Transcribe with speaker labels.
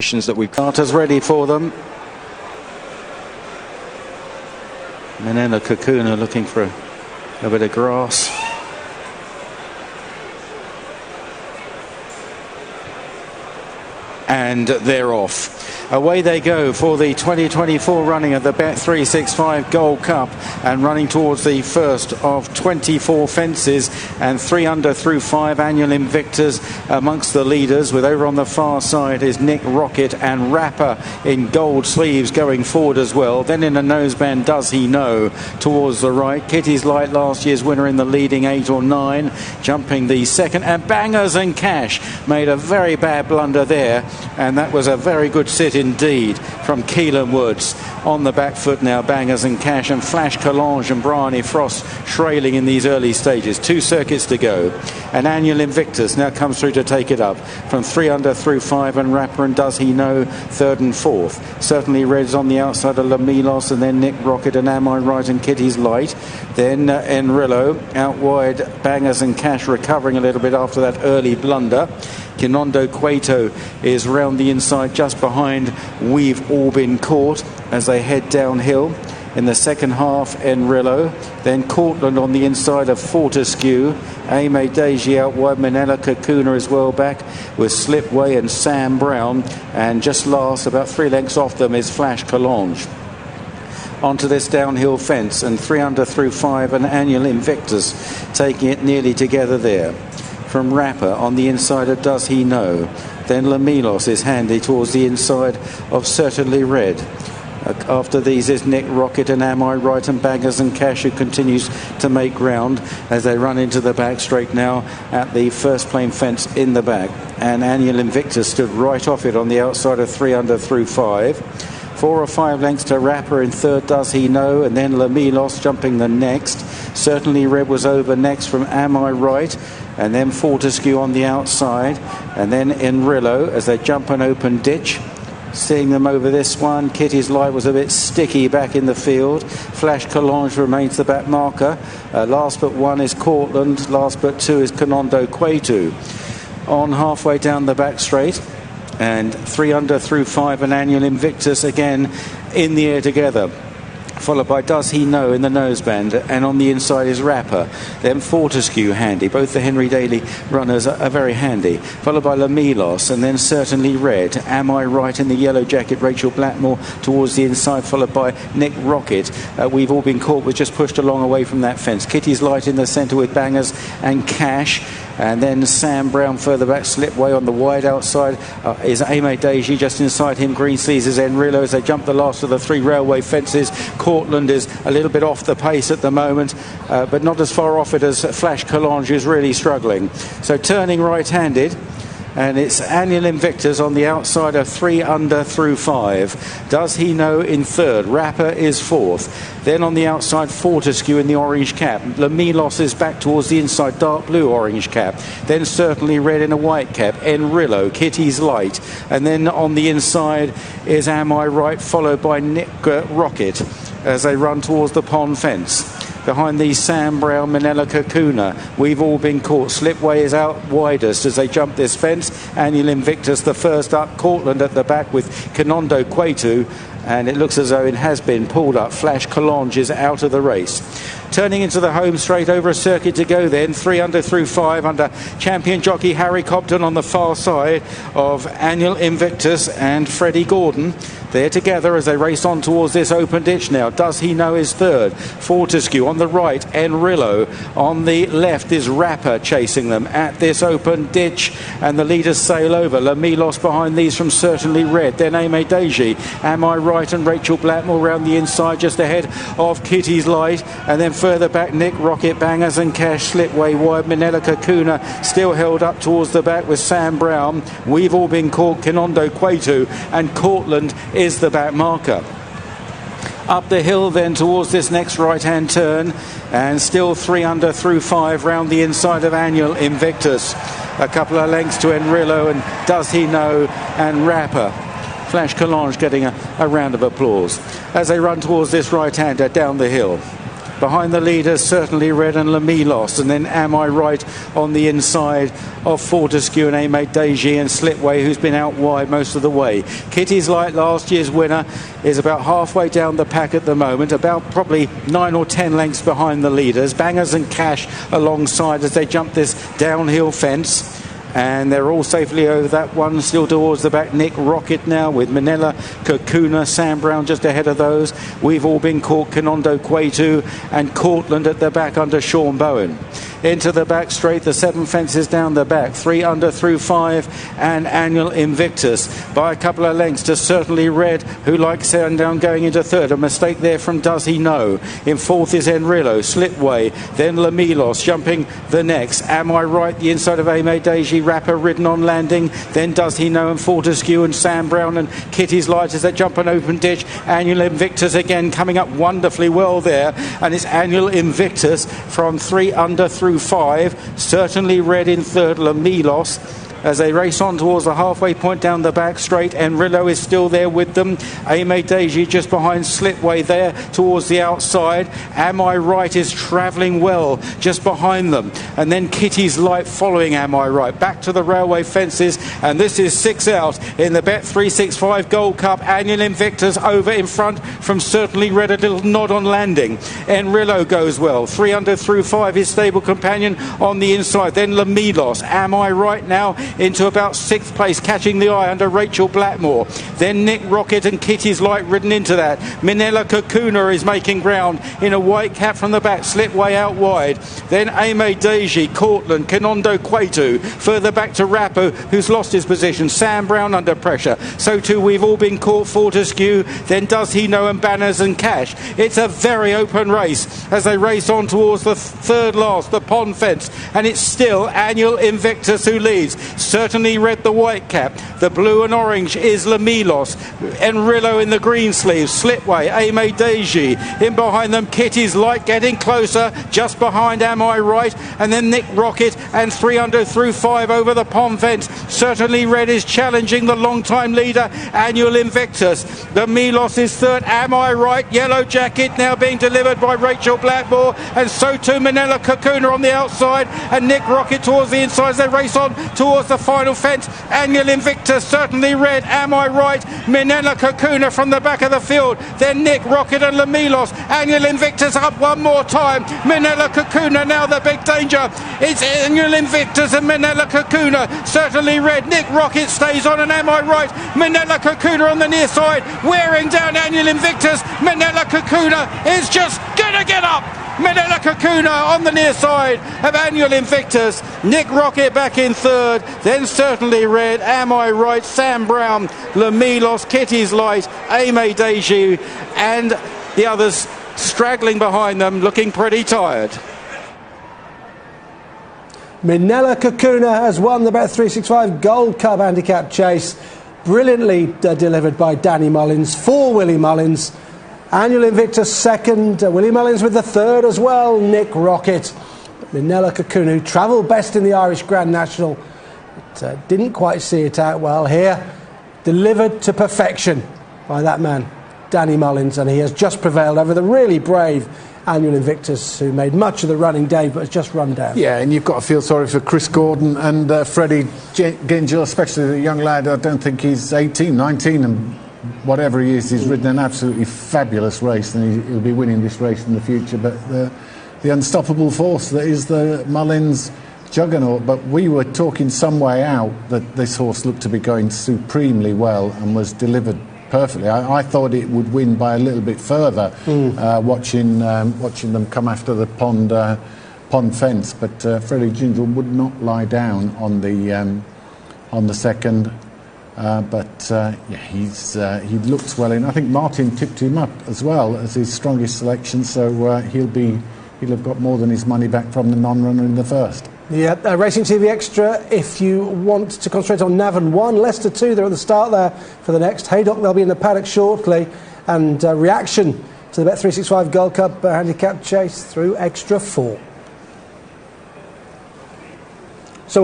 Speaker 1: That we've got us ready for them. Manila Kakuna looking for a bit of grass. And they're off. Away they go for the 2024 running of the Bet365 Gold Cup, and running towards the first of 24 fences, and 3 under through 5 annual Invictus amongst the leaders, with over on the far side is Nick Rocket and Rapper in gold sleeves going forward as well. Then in a noseband, Does He Know towards the right. Kitty's Light, last year's winner in the leading 8 or 9, jumping the second, and Bangers and Cash made a very bad blunder there, and that was a very good sit indeed from Keelan Woods. On the back foot now, Bangers and Cash, and Flash Collage and Bryony Frost trailing in these early stages. 2 circuits to go. An annual Invictus now comes through to take it up from 3 under through 5, and Rapper and Does He Know third and fourth. Certainly Red's on the outside of Lamilos, and then Nick Rocket and Am I Right and Kitty's Light. Then Enrillo out wide. Bangers and Cash recovering a little bit after that early blunder. Kinondo Cueto is round the inside just behind We've All Been Caught as they head downhill. In the second half, Enrillo. Then Cortland on the inside of Fortescue. Ame Deji out wide. Manila Kakuna as well back with Slipway and Sam Brown. And just last, about 3 lengths off them, is Flash Collage. Onto this downhill fence, and 3 under through 5, an annual Invictus taking it nearly together there. From Rapper on the inside of Does He Know. Then Lamilos is handy towards the inside of Certainly Red. After these is Nick Rocket and Am I Right and Bangers and Cash, who continues to make ground as they run into the back straight now at the first plane fence in the back. And Annual Invictus stood right off it on the outside of 3 under through 5. 4 or 5 lengths to Rapper in third, Does He Know, and then Lamilos jumping the next. Certainly Red was over next from Am I Right, and then Fortescue on the outside, and then Enrillo as they jump an open ditch. Seeing them over this one, Kitty's Light was a bit sticky back in the field. Flash Collage remains the back marker. Last but 1 is Cortland, last but 2 is Kinondo Cueto. On halfway down the back straight, and 3 under through 5, an annual Invictus again in the air together, followed by Does He Know in the noseband, and on the inside is Rapper. Then Fortescue handy. Both the Henry Daly runners are very handy, followed by Lamilos, and then Certainly Red. Am I Right in the yellow jacket, Rachel Blackmore towards the inside, followed by Nick Rocket. We've All Been Caught was just pushed along away from that fence. Kitty's Light in the centre with Bangers and Cash. And then Sam Brown further back, Slipway on the wide outside is Ame Deji. Just inside him, Green Seas is Enrillo as they jump the last of the 3 railway fences. Cortland is a little bit off the pace at the moment, but not as far off it as Flash Collage, who's really struggling. So turning right-handed, and it's annual Invictus on the outside of 3 under through 5. Does He Know in third. Rapper is fourth. Then on the outside, Fortescue in the orange cap. Lamilos is back towards the inside, dark blue orange cap. Then Certainly Red in a white cap. Enrillo, Kitty's Light. And then on the inside is Am I Right, followed by Nick Rocket as they run towards the pond fence. Behind these, Sam Brown, Manila Kakuna. We've All Been Caught. Slipway is out widest as they jump this fence. Annual Invictus the first up. Cortland at the back with Kinondo Cueto. And it looks as though it has been pulled up. Flash Collage is out of the race. Turning into the home straight, over a circuit to go then. 3 under through 5 under champion jockey Harry Cobden on the far side of Annual Invictus and Freddie Gordon. They're together as they race on towards this open ditch now. Does He Know is third. Fortescue on the right. Enrillo on the left is Rapper chasing them at this open ditch, and the leaders sail over. Lamilos behind these from Certainly Red. Then Ame Deji, Am I Right and Rachel Blackmore round the inside just ahead of Kitty's Light, and then further back Nick Rocket, Bangers and Cash, Slipway wide. Manila Kakuna still held up towards the back with Sam Brown. We've All Been Caught, Kinondo Cueto, and Cortland is the back marker. Up the hill then towards this next right-hand turn, and still 3 under through 5 round the inside of Annual Invictus. A couple of lengths to Enrillo and Does He Know and Rapper. Flash Collage getting a round of applause as they run towards this right-hander down the hill. Behind the leaders, Certainly Red and Lamilos, and then Am I Right on the inside of Fortescue and Aimé Deji and Slipway, who's been out wide most of the way. Kitty's Light, last year's winner, is about halfway down the pack at the moment, about probably 9 or 10 lengths behind the leaders. Bangers and Cash alongside as they jump this downhill fence. And they're all safely over that one, still towards the back. Nick Rocket now with Manila, Kakuna, Sam Brown just ahead of those. We've all been caught, Kanondo Quaitu and Cortland at the back under Sean Bowen. Into the back straight, the 7 fences down the back, 3 under through 5, and Annual Invictus by a couple of lengths to Certainly Red, who likes Sandown going into third. A mistake there from Does He Know. In fourth is Enrillo, Slipway, then Lamilos jumping the next. Am I Right, the inside of Aimé Deji, Rapper ridden on landing, then Does He Know and Fortescue and Sam Brown and Kitty's Light as they jump an open ditch. Annual Invictus again coming up wonderfully well there, and it's Annual Invictus from 3 under through 5. Certainly Red in third, Lamilos, as they race on towards the halfway point down the back straight. Enrillo is still there with them. Aimé Deji just behind Slipway there towards the outside. Am I Right is travelling well just behind them, and then Kitty's Light following Am I Right back to the railway fences, and this is 6 out in the Bet365 Gold Cup. Annual Invictus over in front from Certainly Red, a little nod on landing. Enrillo goes well, 3 under through 5, his stable companion on the inside, then Lamilos. Am I Right now into about 6th place, catching the eye under Rachel Blackmore. Then Nick Rocket and Kitty's Light ridden into that. Manila Kakuna is making ground in a white cap from the back, Slipway out wide. Then Aimé Deji, Cortland, Kanondo Quaitu, further back to Rappo, who's lost his position. Sam Brown under pressure. So too We've All Been Caught, Fortescue, then Does He Know and Banners and Cash. It's a very open race as they race on towards the third last, the pond fence, and it's still Annual Invictus who leads. Certainly Red the white cap, the blue and orange is Lamilos, Enrillo in the green sleeves, Slipway, Aimé Deji, in behind them Kitty's Light getting closer, just behind Am I Right, and then Nick Rocket, and 3 under through 5 over the pond fence. Certainly Red is challenging the long time leader, Annual Invictus. Lamilos is third, Am I Right, Yellow Jacket now being delivered by Rachel Blackmore, and so too Manila Kakuna on the outside, and Nick Rocket towards the inside as they race on towards the final fence. Annual Invictus, Certainly Red, Am I Right, Manila Kakuna from the back of the field, then Nick Rocket and Lamilos. Annual Invictus up one more time, Manila Kakuna now the big danger. It's Annual Invictus and Manila Kakuna. Certainly Red, Nick Rocket stays on, and Am I Right, Manila Kakuna on the near side, wearing down Annual Invictus. Manila Kakuna is just gonna get up. Manila Kakuna on the near side of Annual Invictus. Nick Rocket back in third, then Certainly Red, Am I Right, Sam Brown, Lamilos, Kitty's Light, Aimé Deji, and the others straggling behind them, looking pretty tired.
Speaker 2: Manila Kakuna has won the Bet365 Gold Cup Handicap Chase. Brilliantly delivered by Danny Mullins for Willie Mullins. Annual Invictus second, Willie Mullins with the third as well, Nick Rocket. Manila Kakuna, who travelled best in the Irish Grand National, but didn't quite see it out well here. Delivered to perfection by that man, Danny Mullins, and he has just prevailed over the really brave Annual Invictus, who made much of the running day but has just run down.
Speaker 3: Yeah, and you've got to feel sorry for Chris Gordon and Freddie Gingell, especially the young lad. I don't think he's 18, 19 and whatever he is, he's ridden an absolutely fabulous race, and he'll be winning this race in the future. But the unstoppable force that is the Mullins juggernaut. But we were talking some way out that this horse looked to be going supremely well and was delivered perfectly. I thought it would win by a little bit further, watching them come after the pond fence. But Freddie Gingell would not lie down on the second. Yeah, he looked well in. I think Martin tipped him up as well as his strongest selection, so he'll have got more than his money back from the non-runner in the first.
Speaker 2: Yeah, Racing TV Extra, if you want to concentrate on Navan 1, Leicester 2, they're at the start there for the next. Haydock, they'll be in the paddock shortly, and reaction to the Bet365 Gold Cup Handicap Chase through Extra 4.